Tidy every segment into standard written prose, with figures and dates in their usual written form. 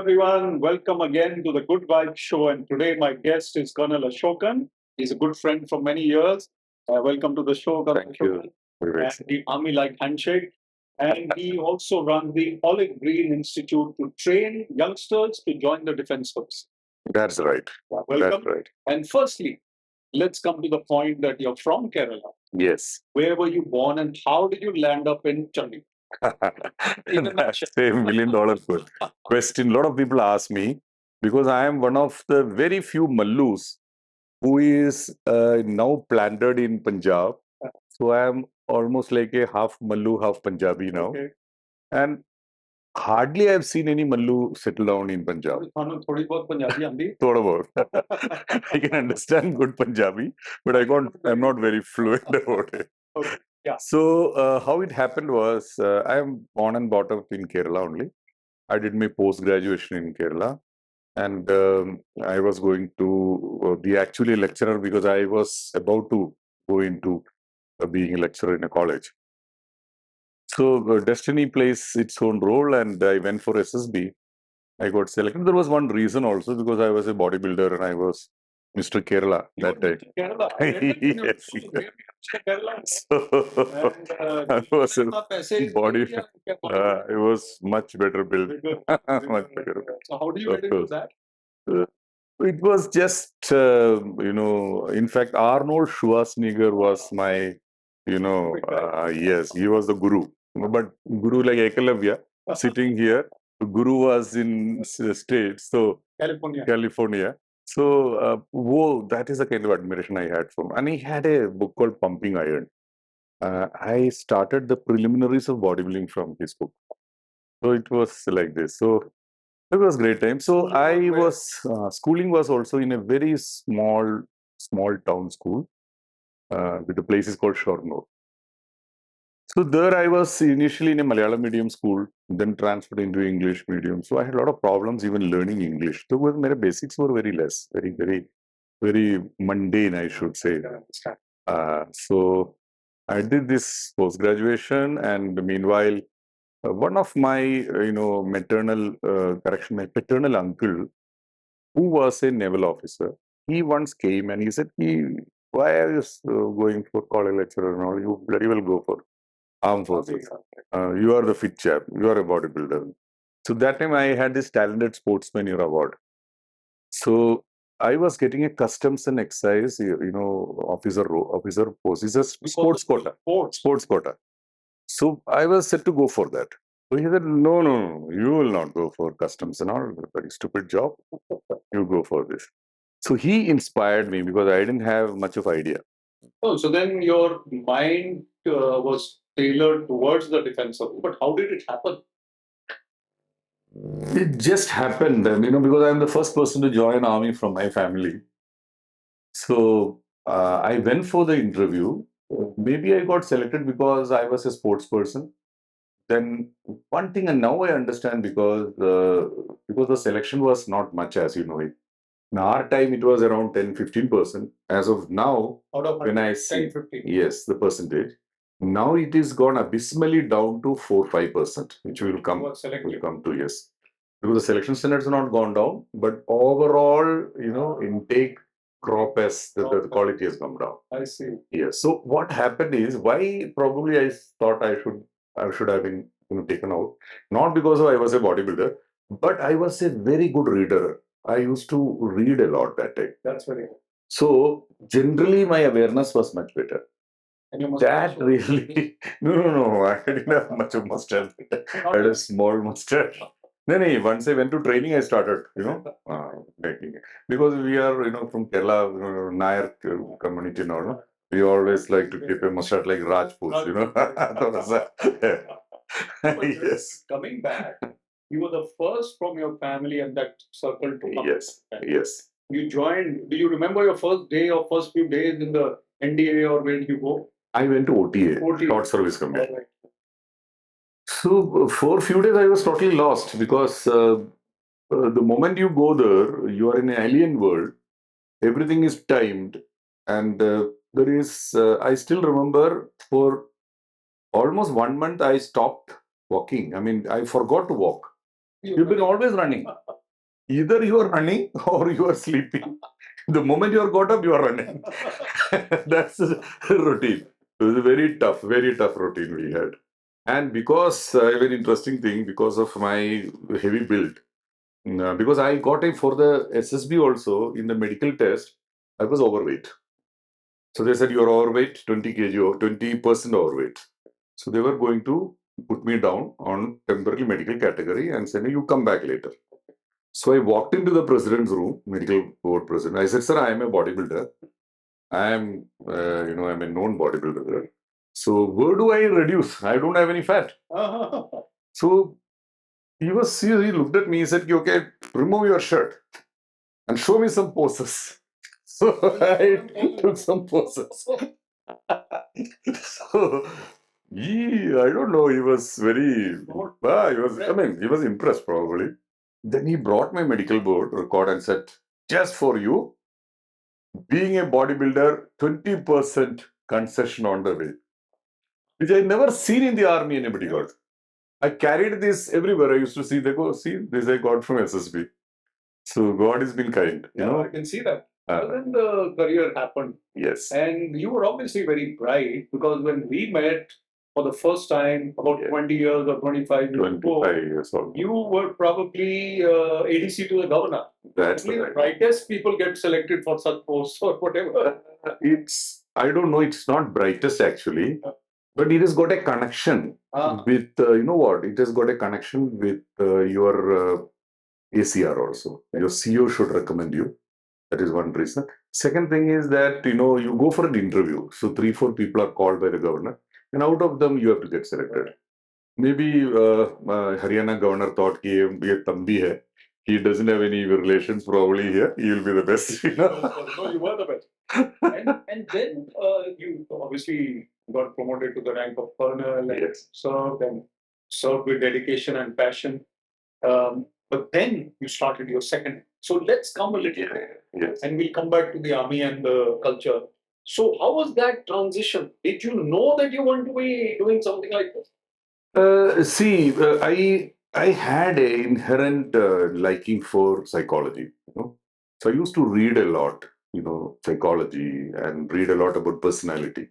everyone. Welcome again to the Good Vibe Show. And today, my guest is Colonel Ashokan. He's a good friend for many years. Welcome to the show, Colonel Thank Ashokan. you. And the Army Like Handshake. And he also runs the Olivegreen Institute to train youngsters to join the Defense Force. That's right. Welcome. That's right. And firstly, let's come to the point that you're from Kerala. Yes. Where were you born and how did you land up in Chandigarh? That's a $1 million question. A lot of people ask me because I am one of the very few Mallus who is now planted in Punjab. So I am almost like a half Mallu, half Punjabi now. Okay. And hardly I have seen any Mallu settle down in Punjab. थोड़ी बहुत पंजाबी आंदी Thought about. I can understand good Punjabi, but I'm not very fluent about it. Okay. Yeah. So how it happened was, I am born and brought up in Kerala only. I did my post-graduation in Kerala. And I was going to be actually a lecturer because I was about to go into being a lecturer in a college. So destiny plays its own role and I went for SSB. I got selected. There was one reason also because I was a bodybuilder and I was Mr. Kerala that time. Kerala. Yes. Kerala. So I was a body. It was much better built. Much better built. So how do you get into that? It was just, in fact, Arnold Schwarzenegger was my, yes, he was the guru. But guru like Ekalavya, sitting here, guru was in States, so California. So, whoa, that is the kind of admiration I had for him. And he had a book called Pumping Iron. I started the preliminaries of bodybuilding from his book. So it was like this. So it was great time. So I was, schooling was also in a very small town school. The place is called Shornur. So there I was initially in a Malayalam medium school, then transferred into English medium. So I had a lot of problems even learning English. So my basics were very less, very mundane, I should say. So I did this post-graduation and meanwhile, one of my, my paternal uncle, who was a naval officer, he once came and he said, why are you going for college lecturer and all? You bloody well go for armed forces. You are the fit chap. You are a bodybuilder. So that time I had this talented sportsman award. So I was getting a customs and excise, officer post. It's a sports quota. Sports quota. So I was set to go for that. So he said, no, you will not go for customs and all. Very stupid job. You go for this. So he inspired me because I didn't have much of idea. Oh, so then your mind was tailored towards the defense of, but how did it happen? It just happened, because I'm the first person to join army from my family. So I went for the interview. Maybe I got selected because I was a sports person. Then one thing, and now I understand because the selection was not much as you know it. In our time, it was around 10-15%. As of now, when I see 10-15. Yes, the percentage. Now it is gone abysmally down to 4-5%, which will come to yes. Because the selection standards have not gone down, but overall, intake crop as the quality has come down. I see. Yes. So what happened is why probably I thought I should have been taken out. Not because I was a bodybuilder, but I was a very good reader. I used to read a lot that time. That's very good. So generally my awareness was much better. That really no, I didn't have much of mustache. I had a small mustache. No, once I went to training, I started, making it. Because we are, from Kerala, Nair community and all, no? We always like to keep a mustache like Rajputs, Yes. Coming back, you were the first from your family and that circle to come. Yes. You joined, do you remember your first day or first few days in the NDA or where did you go? I went to OTA, Short Service Commission. Right. So for a few days I was totally lost because the moment you go there, you are in an alien world. Everything is timed, and there is. I still remember for almost 1 month I stopped walking. I mean, I forgot to walk. You've been always running. Either you are running or you are sleeping. The moment you are got up, you are running. That's the routine. It was a very tough routine we had. And because, a very interesting thing, because of my heavy build, because I got for the SSB also, in the medical test, I was overweight. So they said, you're overweight, 20 kg or 20% overweight. So they were going to put me down on temporary medical category and said, you come back later. So I walked into the president's room, medical board president. I said, sir, I am a bodybuilder. I am, I'm a known bodybuilder. So where do I reduce? I don't have any fat. So he looked at me, he said, okay, remove your shirt and show me some poses. So I took some poses. So I don't know, he was very, he was impressed probably. Then he brought my medical board record and said, just for you, being a bodybuilder, 20% concession on the way, which I never seen in the army anybody got. I carried this everywhere. I used to see, they go, see, this I got from SSB. So God has been kind. You know? I can see that. But then the career happened. Yes. And you were obviously very bright, because when we met for the first time, about 20 years or 25 years ago, 25 years old. you were probably ADC to the governor. That's Only right. the brightest people get selected for such posts or whatever. I don't know, it's not brightest actually, but it has got a connection with, you know what, it has got a connection with your ACR also. Your CEO should recommend you. That is one reason. Second thing is that, you go for an interview. So 3-4 people are called by the governor, and out of them, you have to get selected. Maybe Haryana governor thought he doesn't have any relations probably here. He will be the best. No, you were the best. And then you obviously got promoted to the rank of colonel and served with dedication and passion. But then you started your second. So let's come a little bit, and we'll come back to the army and the culture. So how was that transition? Did you know that you want to be doing something like this? I had an inherent liking for psychology. So I used to read a lot, psychology, and read a lot about personality,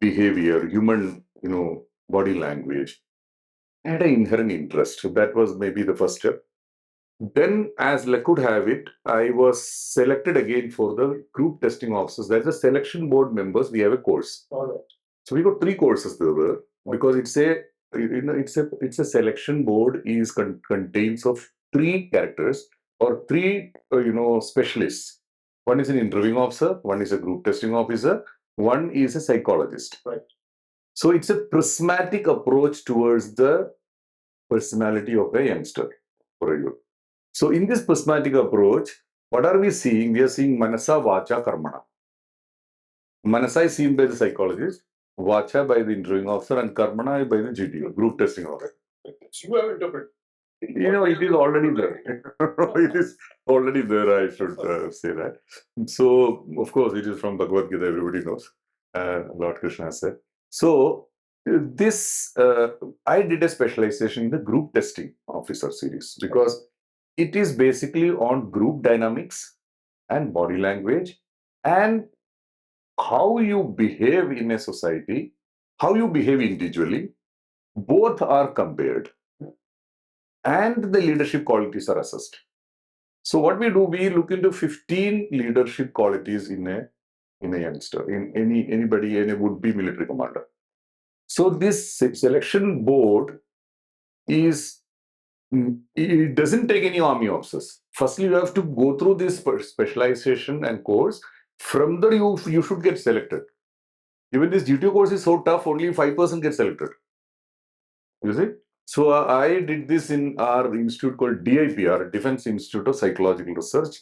behavior, human, body language. I had an inherent interest. So that was maybe the first step. Then, as luck could have it, I was selected again for the group testing officers. That's the selection board members. We have a course. All right. So we got 3 courses there were, because it's a selection board contains of 3 characters or 3 specialists. One is an interviewing officer, one is a group testing officer, one is a psychologist. Right. So it's a prismatic approach towards the personality of a youngster for a youth. So in this prismatic approach, what are we seeing? We are seeing Manasa, Vacha, Karmana. Manasa is seen by the psychologist, Vacha by the interviewing officer, and Karmana by the GTO, group testing officer. You have interpreted. It is already there. It is already there, I should say that. So, of course, it is from Bhagavad Gita, everybody knows. Lord Krishna said. So, I did a specialization in the group testing officer series, because it is basically on group dynamics and body language and how you behave in a society, how you behave individually. Both are compared, and the leadership qualities are assessed. So what we do, we look into 15 leadership qualities in a youngster, in anybody, any would-be military commander. So this selection board it doesn't take any army officers. Firstly, you have to go through this specialization and course. From there, you should get selected. Even this GTO course is so tough, only 5% get selected. You see? So I did this in our institute called DIPR, Defense Institute of Psychological Research.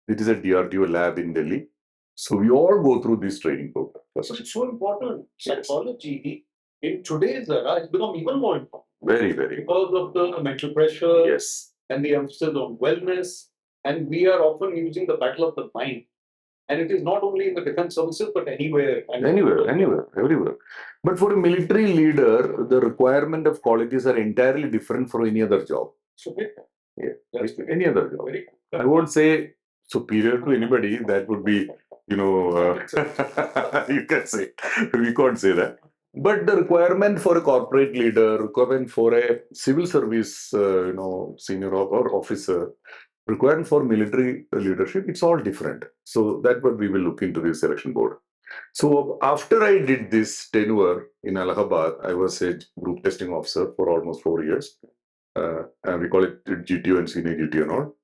It is a DRDO lab in Delhi. So we all go through this training program. It's so important. Psychology in today's era has become even more important. Very, very. Because of the mental pressure, yes, and the emphasis on wellness, and we are often using the battle of the mind. And it is not only in the defense services, but anywhere. Everywhere. But for a military leader, the requirement of qualities are entirely different from any other job. So Yeah. That's Any other job. very I won't say superior to anybody. That would be, you can say. We can't say that. But the requirement for a corporate leader, requirement for a civil service, senior or officer, requirement for military leadership, it's all different. So that's what we will look into the selection board. So after I did this tenure in Allahabad, I was a group testing officer for almost 4 years. And we call it GTO and senior GTO and all.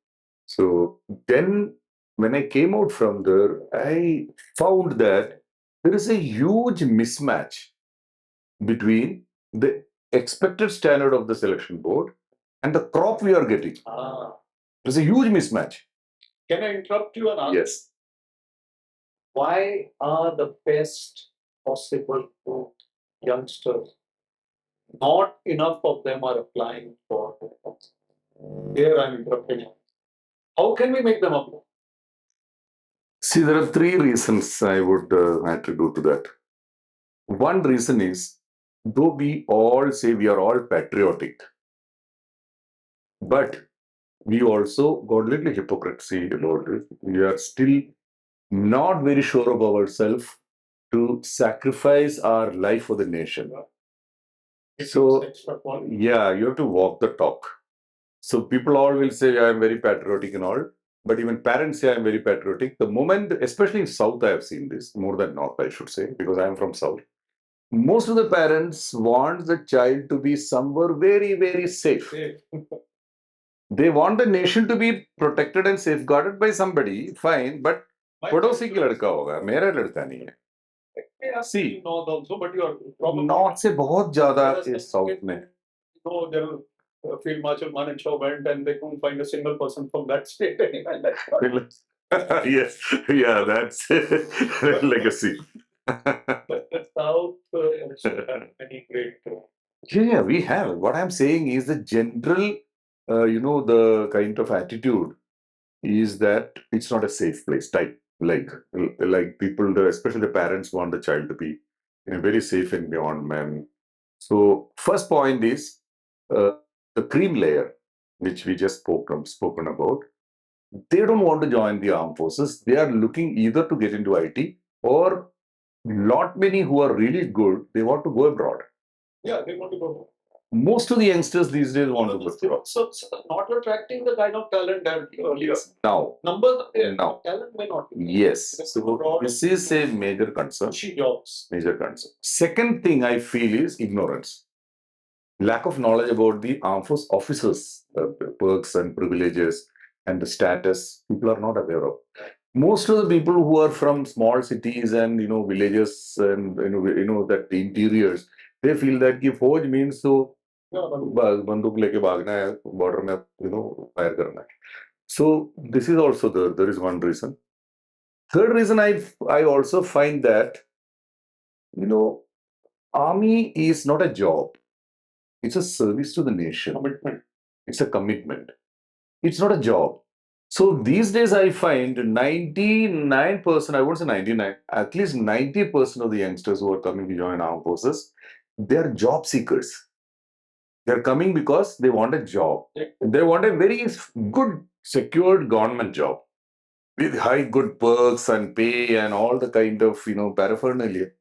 So then when I came out from there, I found that there is a huge mismatch between the expected standard of the selection board and the crop we are getting. There's a huge mismatch. Can I interrupt you and ask? Yes. Why are the best possible youth youngsters, not enough of them are applying for it? Here I'm interrupting you. How can we make them apply? See, there are three reasons I would attribute to that. One reason is, though we all say we are all patriotic, but we also got a little hypocrisy about it. We are still not very sure of ourselves to sacrifice our life for the nation. So, yeah, you have to walk the talk. So people all will say, I'm very patriotic and all. But even parents say I'm very patriotic. The moment, especially in South, I have seen this, more than North, I should say, because I'm from South. Most of the parents want the child to be somewhere very, very safe. They want the nation to be protected and safeguarded by somebody, fine, but पड़ोसी की लड़का होगा, मेरा लड़का नहीं है. See, North से बहुत ज़्यादा इस South में. No, there Field Marshal Manekshaw went and they couldn't find a single person from that state anywhere. Yes, yeah, that's legacy. But the South also have many great. Yeah, we have. What I'm saying is the general, the kind of attitude is that it's not a safe place type. Like people, especially the parents, want the child to be in a very safe environment. So first point is the cream layer, which we just spoken about. They don't want to join the armed forces. They are looking either to get into IT or lot many who are really good, they want to go abroad. Yeah, they want to go. Most of the youngsters these days want to go abroad. So not attracting the kind of talent that earlier. Now. Numbers, now. Talent may not be. Yes. So this is a major concern. Jobs. Major concern. Second thing I feel is ignorance. Lack of knowledge about the armed force officers, perks and privileges and the status, people are not aware of. Most of the people who are from small cities and villages and that the interiors, they feel that कि फौज means तो बंदूक लेके भागना है border में fire करना है. So this is also there is one reason. Third reason I also find that army is not a job. It's a service to the nation. Commitment. It's a commitment. It's not a job. So these days I find 99%, I won't say 99, at least 90% of the youngsters who are coming to join armed forces, they are job seekers. They're coming because they want a job. They want a very good, secured government job with high good perks and pay and all the kind of, paraphernalia.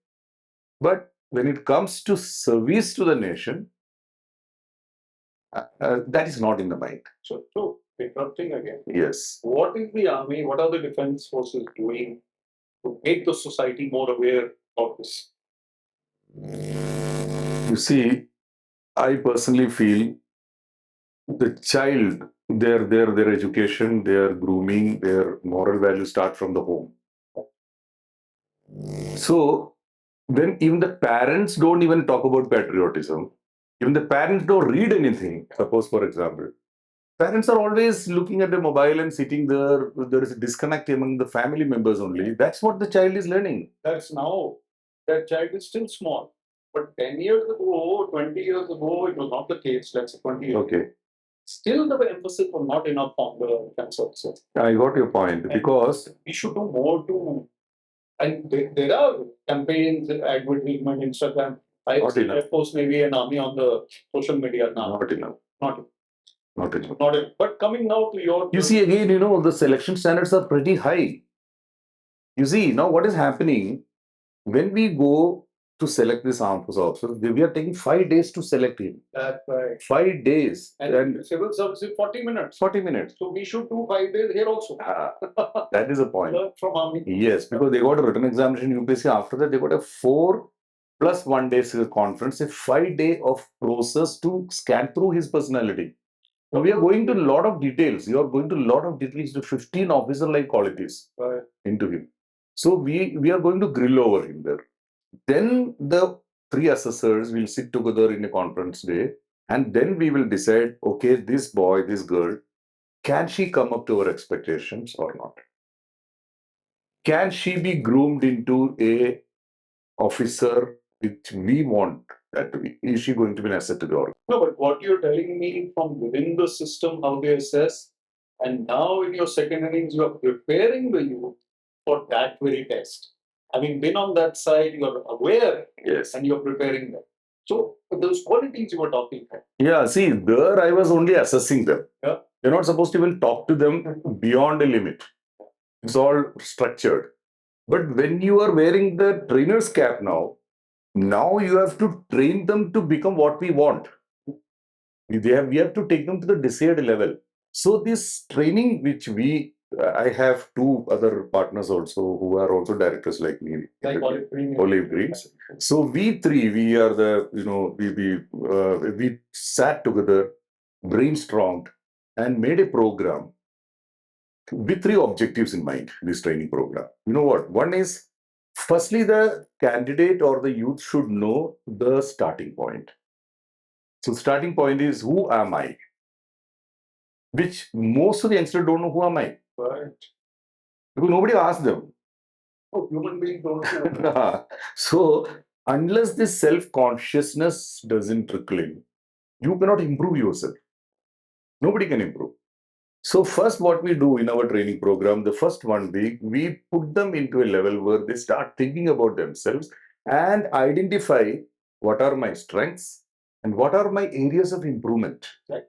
But when it comes to service to the nation, that is not in the mind. So interrupting again. Yes. What is the army? What are the defense forces doing to make the society more aware of this? You see, I personally feel the child, their education, their grooming, their moral values start from the home. So then even the parents don't even talk about patriotism. Even the parents don't read anything. Suppose, for example, parents are always looking at the mobile and sitting there. There is a disconnect among the family members only. That's what the child is learning. That's now. That child is still small. But 10 years ago, 20 years ago, it was not the case. Let's say 20 years. Okay. Still, the emphasis was not enough on the defense officers. I got your point. And because we should do more to. And there are campaigns, advertisement, Instagram. I post maybe an army on the social media now. Not enough. Not enough. Not anymore. Not anymore. But coming now to your... You see, again, the selection standards are pretty high. You see, now what is happening, when we go to select this armed force officer, we are taking 5 days to select him. That's right. 5 days. And civil service is 40 minutes. 40 minutes. So we should do 5 days here also. That is a point. From army. Yes, because they got a written examination in UPSC. After that, they got a 4 plus 1 day conference, a 5-day of process to scan through his personality. Now, we are going to a lot of details. You are going to a lot of details, to 15 officer-like qualities into him. So we are going to grill over him there. Then the 3 assessors will sit together in a conference day, and then we will decide, okay, this boy, this girl, can she come up to our expectations or not? Can she be groomed into a officer which we want? That is she going to be an asset to the org? No, but what you're telling me from within the system, how they assess, and now in your second innings, you are preparing the youth for that very test. Having been on that side, you are aware, yes, and you're preparing them. So those qualities you were talking about. Yeah, see, there I was only assessing them. Yeah. You're not supposed to even talk to them beyond a limit. It's all structured. But when you are wearing the trainer's cap now you have to train them to become what we want. We have to take them to the desired level. So this training which I have 2 other partners also who are also directors like me. Like Olivegreen. So we 3, we are the, we sat together, brainstormed and made a program with 3 objectives in mind, this training program. You know what? One is, firstly, the candidate or the youth should know the starting point. So starting point is, who am I? Which most of the youngsters don't know who am I. Right. Because nobody asked them. Oh, human beings don't know. So unless this self-consciousness doesn't trickle in, you cannot improve yourself. Nobody can improve. So first what we do in our training program, the first 1 week, we put them into a level where they start thinking about themselves and identify what are my strengths and what are my areas of improvement. Right.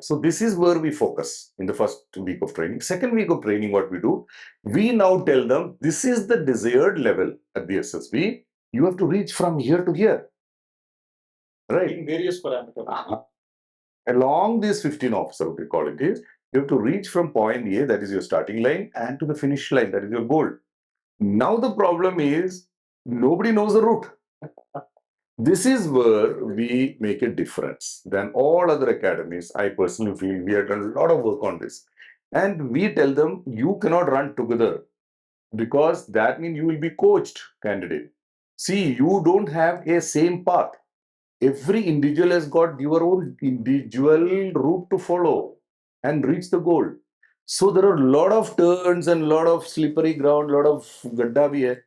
So this is where we focus in the first week of training. Second week of training, what we do, we now tell them, this is the desired level at the SSB. You have to reach from here to here. Right. In various parameters. Along these 15 officer, we call it is, you have to reach from point A, that is your starting line, and to the finish line, that is your goal. Now the problem is, nobody knows the route. This is where we make a difference than all other academies. I personally feel we have done a lot of work on this. And we tell them, you cannot run together, because that means you will be coached candidate. See, you don't have a same path. Every individual has got your own individual route to follow and reach the goal. So there are a lot of turns and a lot of slippery ground, a lot of gadda bhi hai.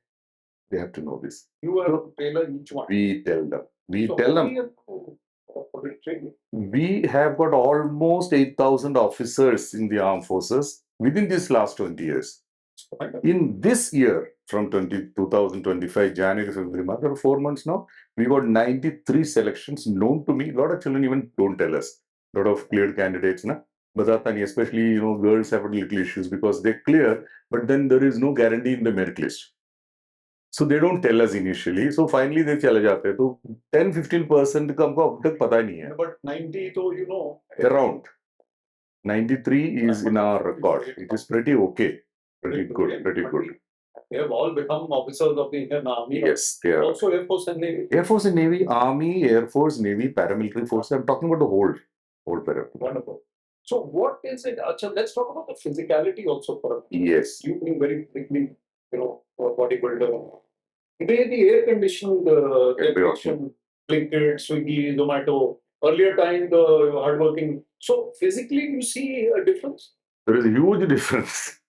They have to know this. You have to tailor each one. We tell them. We tell them. We have got almost 8,000 officers in the armed forces within these last 20 years. In this year, from 2025, January, February, March, there are 4 months now, we got 93 selections known to me. A lot of children even don't tell us. A lot of cleared candidates, especially, girls have little issues because they clear, but then there is no guarantee in the merit list. So they don't tell us initially. So finally they चले जाते हैं. तो 10-15% का हमको अब तक पता नहीं है. But 90 तो around 93 is in our record. It is pretty okay. Pretty good. They have all become officers of the Indian Army. Yes, they are. Also Air Force and Navy. Air Force and Navy, Army, Air Force, Navy, paramilitary force. I'm talking about the whole paramilitary. Wonderful. So what is it? Achha, let's talk about the physicality also for a minute. Yes. You being very quickly, bodybuilder. Today the air-conditioned Blinkit, Swiggy, Zomato. Earlier time the hardworking. So physically you see a difference? There is a huge difference.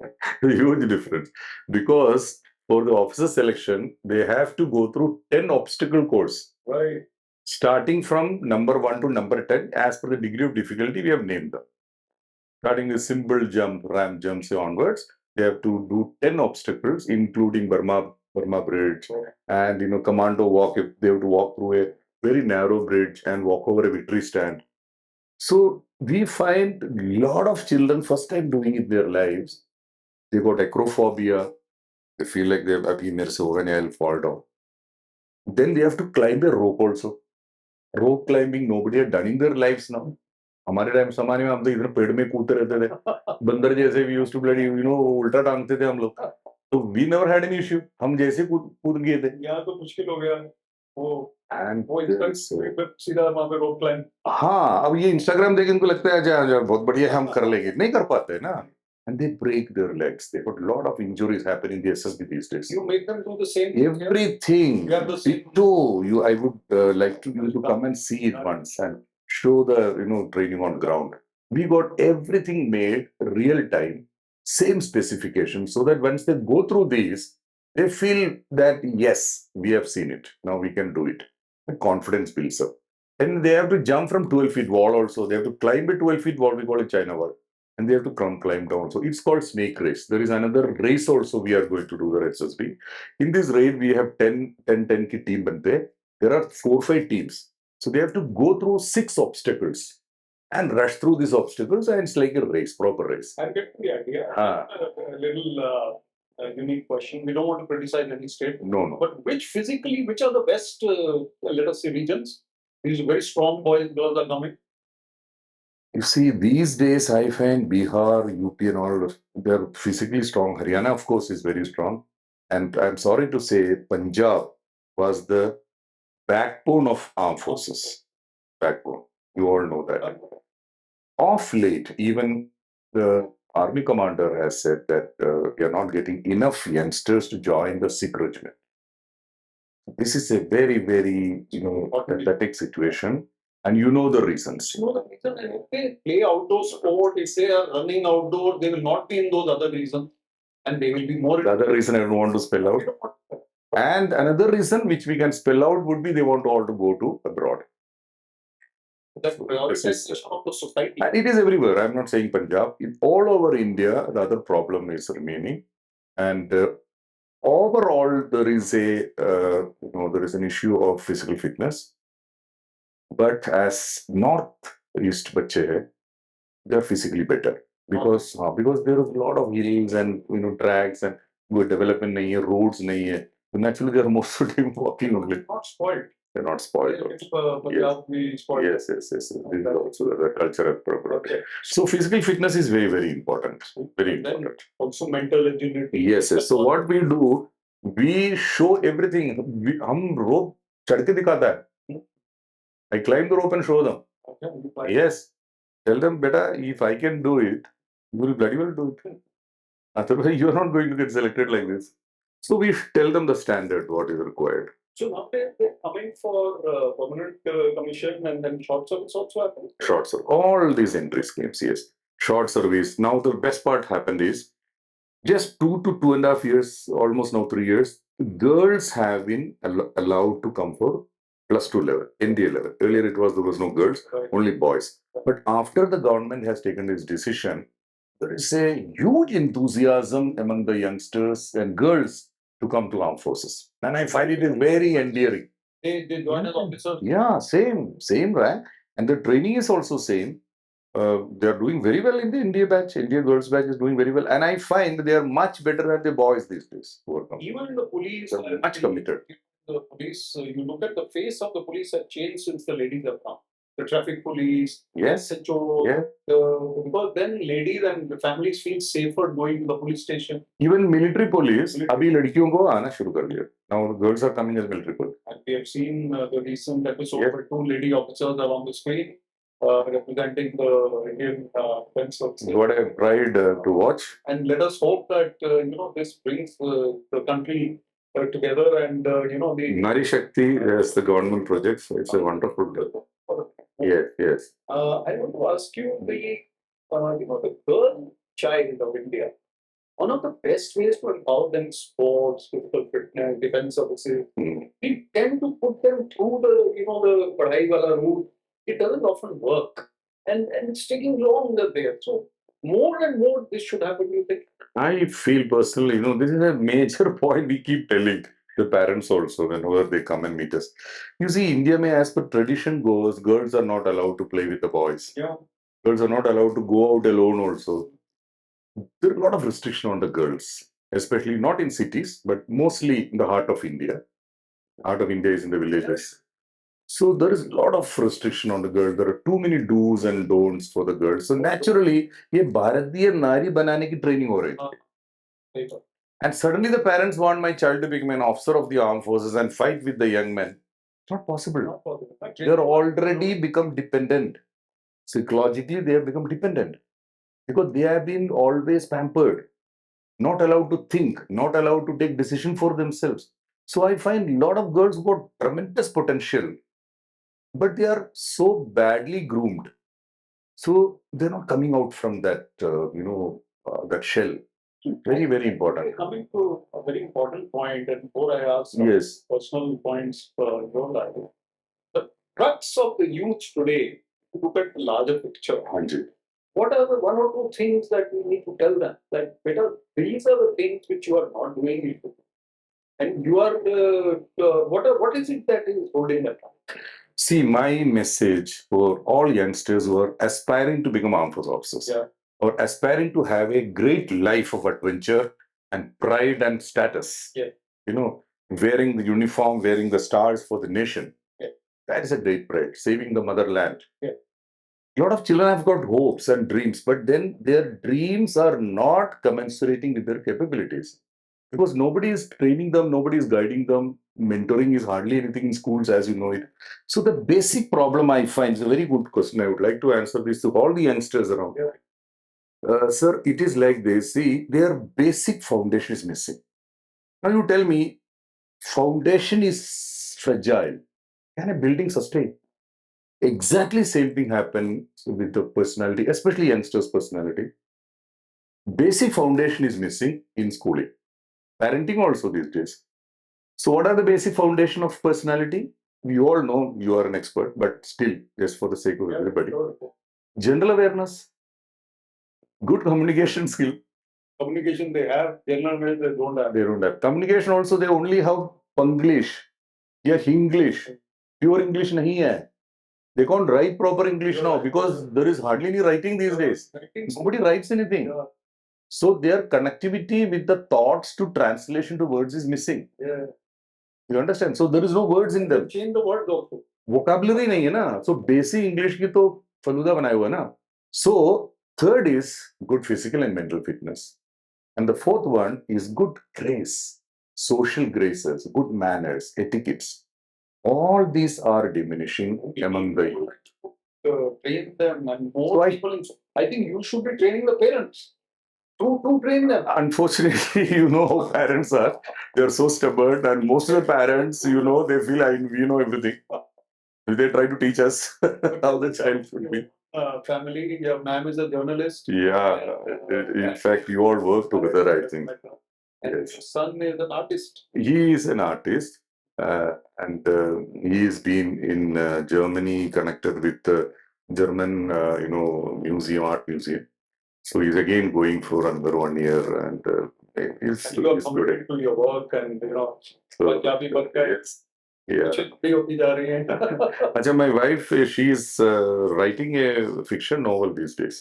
A huge difference. Because for the officer selection, they have to go through 10 obstacle course. Right. Starting from number 1 to number 10, as per the degree of difficulty, we have named them. Starting with simple jump, ramp jumps onwards, they have to do 10 obstacles, including Burma Bridge, and commando walk. If they have to walk through a very narrow bridge and walk over a victory stand. So we find a lot of children first time doing it in their lives. They got acrophobia. They feel like they've I'll fall down. Then they have to climb a rope also. Rope climbing, nobody had done in their lives now. हमारे time समाने में हम तो इधर पेड़ में कूदते रहते थे बंदर जैसे we used to bloody उल्टा टांगते थे हम लोग तो we never had any issue हम जैसे कूद कूद गए थे यहाँ तो मुश्किल हो गया वो And वो सीधा वहां पे रोप क्लाइंब हाँ अब ये इंस्टाग्राम देख इनको लगता है अच्छा बहुत बढ़िया है हम कर लेंगे नहीं कर पाते ना and they break their legs. They got a lot of injuries happening in the SSB these days. You make them do the same thing. Everything. You have the same. You, I would like you to come and see it once and show the training on ground. We got everything made real time, same specifications, so that once they go through these, they feel that yes, we have seen it. Now we can do it. The confidence builds up. And they have to jump from 12 feet wall also. They have to climb a 12 feet wall. We call it China wall. And they have to climb down. So it's called snake race. There is another race also we are going to do the SSB. In this raid, we have 10 ki team bante. There are 4-5 teams. So they have to go through 6 obstacles and rush through these obstacles, and it's like a race, proper race. I get the idea. A little unique question. We don't want to criticize any state. No. But which are the best, let us say, regions? These very strong boys, girls are coming. You see, these days I find Bihar, UP and all, they're physically strong. Haryana, of course, is very strong. And I'm sorry to say, Punjab was the backbone of armed forces. Backbone. You all know that. Of late, even the army commander has said that we are not getting enough youngsters to join the Sikh regiment. This is a very, very pathetic situation. And you know the reasons. You know the reason, and if they play outdoor sport, if they are running outdoor, they will not be in those other reasons. And they will be more... The other reason I don't want to spell out. And another reason which we can spell out would be they want all to go to abroad. That's prioritization of the society. And it is everywhere. I'm not saying Punjab. All over India, the other problem is remaining. And overall, there is an issue of physical fitness. But as North-East bache, they are physically better because there is a lot of hills and tracks and good development nahi hai, roads nahi hai. So naturally, they are most of the time walking only. Not spoiled. They're not spoiled. Yes. Yes. This is also the cultural problem. Okay. So physical fitness is very, very important. Very important. Also mental agility. Yes. So what we do, we show everything. हम rope चढ़ के दिखाता है. I climb the rope and show them. Okay, yes. Tell them, beta, if I can do it, you will bloody well do it. Otherwise, you are not going to get selected like this. So we tell them the standard, what is required. So now they're coming for permanent commission and then short service also happens? Short service. All these entry schemes, yes. Short service. Now the best part happened is, just 2 to 2.5 years, almost now 3 years, girls have been allowed to come for +2 level, NDA level. Earlier there was no girls, only boys. But after the government has taken this decision, there is a huge enthusiasm among the youngsters and girls to come to armed forces. And I find it is very endearing. They join as officers? Yeah, same rank. And the training is also same. They are doing very well in the India batch. India girls batch is doing very well. And I find they are much better than the boys these days. Even the police are much committed. The police, you look at the face of the police have changed since the ladies have come. The traffic police, yes, SHO, yeah. Because then ladies and the families feel safer going to the police station. Even military police, abhi ladkiyon ko aana shuru kar diya. Now the girls are coming as military police. And we have seen the recent episode where 2 lady officers are on the screen representing the Indian defense services. What I have tried to watch. And let us hope that this brings the country together and the Nari Shakti as the government project, so it's a wonderful job. Yes. I want to ask you the girl child of India. One of the best ways to empower them in sports, physical fitness, defense services. We tend to put them through the padhai wala route. It doesn't often work, and it's taking longer there. So more and more this should happen. You think? I feel personally, this is a major point we keep telling. the parents also, whenever they come and meet us. You see, India, may as per tradition goes, girls are not allowed to play with the boys. Yeah. Girls are not allowed to go out alone also. There are a lot of restriction on the girls, especially not in cities, but mostly in the heart of India. Heart of India is in the villages. So there is a lot of restriction on the girls. There are too many do's and don'ts for the girls. So naturally, ये भारतीय नारी बनाने की training हो रही है. And suddenly the parents want my child to become an officer of the armed forces and fight with the young men. It's not possible. They are already become dependent. Psychologically, they have become dependent because they have been always pampered, not allowed to think, not allowed to take decision for themselves. So I find a lot of girls who got tremendous potential, but they are so badly groomed. So they're not coming out from that, that shell. Very, very important. Coming to a very important point, and before I ask some Yes. personal points for your life, the crux of the youth today, look at the larger picture. Hanji. What are the one or two things that we need to tell them? That better, these are the things which you are not doing, and you are what is it that is holding them back? See, my message for all youngsters who are aspiring to become armed force officers, Yeah. or aspiring to have a great life of adventure and pride and status. Yeah. Wearing the uniform, wearing the stars for the nation. Yeah. That is a great pride, saving the motherland. Yeah. A lot of children have got hopes and dreams, but then their dreams are not commensurating with their capabilities. Because nobody is training them, nobody is guiding them. Mentoring is hardly anything in schools, as you know it. So the basic problem I find is a very good question. I would like to answer this to all the youngsters around. Yeah. Sir, it is like this. See, their basic foundation is missing. Now you tell me, foundation is fragile. Can a building sustain? Exactly same thing happens with the personality, especially youngsters' personality. Basic foundation is missing in schooling. Parenting also these days. So what are the basic foundation of personality? We all know you are an expert, but still, just for the sake of everybody. General awareness, good communication skill. Communication they have, general awareness they don't have. They don't have. Communication also, they only have Punglish, yeah, English. Pure English nahi hai. They can't write proper English now because there is hardly any writing these days. Nobody writes anything. Yeah. So their connectivity with the thoughts to translation to words is missing. Yeah. You understand? So there is no words in them. Change the words also. Vocabulary nahi hai na. So basic English ki to faluda banaya hua hai na. So third is good physical and mental fitness. And the fourth one is good grace, social graces, good manners, etiquettes. All these are diminishing among the youth. Train them, and more people. I think you should be training the parents to train them. Unfortunately, how parents are. They're so stubborn, and most of the parents, they feel we know everything. They try to teach us how the child should be. Family, your ma'am is a journalist. Yeah, in fact, you all work together, I think. And Yes. your son is an artist. He is an artist, and he has been in Germany, connected with the German, art museum. So he's again going for another 1 year, and he's You are good. committed to your work, and Punjabi Barka. Yes. Yeah. Childi hoti ja rahi hai. Acha, my wife, she is writing a fiction novel these days.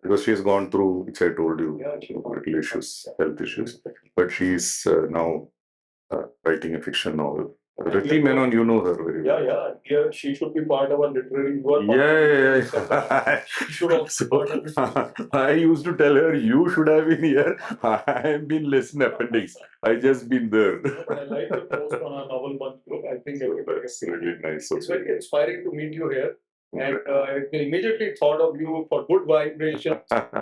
Because she has gone through, which I told you, little issues, health issues. But she's now writing a fiction novel. Rati Menon, you know her very well. Yeah. She should be part of our literary work. Yeah. She should also be part of it. I used to tell her, you should have been here. I have been lesson appendix. I just been there. But I like the post on our novel month group. I think That's really nice. it's very inspiring to meet you here. And I immediately thought of you for good vibrations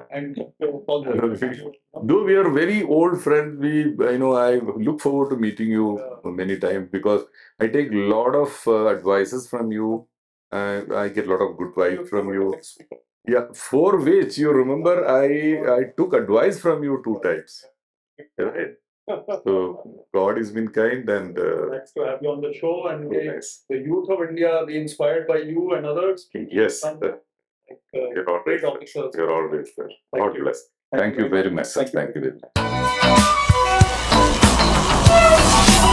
and Though we are very old friends, I look forward to meeting you many times because I take a lot of advices from you. I get a lot of good vibes from you. Yeah, for which you remember I took advice from you 2 times. Right? So God has been kind, and Nice to have you on the show, and nice. the youth of India be inspired by you and others. Yes, You're always great there. officers. You're always there. Thank God you. bless. Thank you very much, sir. Thank you. Thank you very much.